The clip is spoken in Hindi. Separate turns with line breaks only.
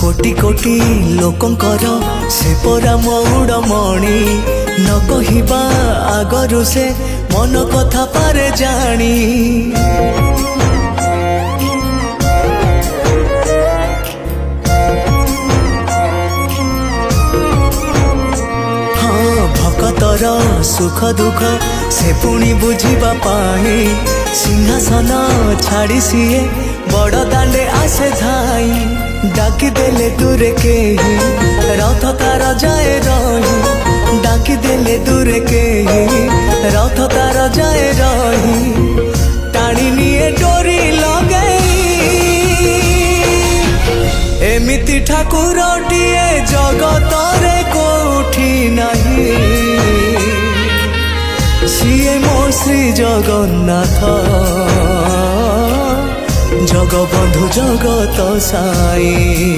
कोटि कोटि लोकंकर से परा मौड़मणि न कहिबा आगरु से मन कथा पारे जानी। हाँ भक्तर सुख दुख से पुणी बुझिबा पाई सिंहासन छाड़ी सीए बड़ दांडे आसे धाई। डाकी देले दूरे के रथ तार जाए रही डाकी देले दूरे के रथ तार जाए रही टाणी निये डोरी लगई। एमिति ठाकुरटिए जगतरे कोठी नाही सिए मो श्री जगन्नाथ जगबंधु जगत साई।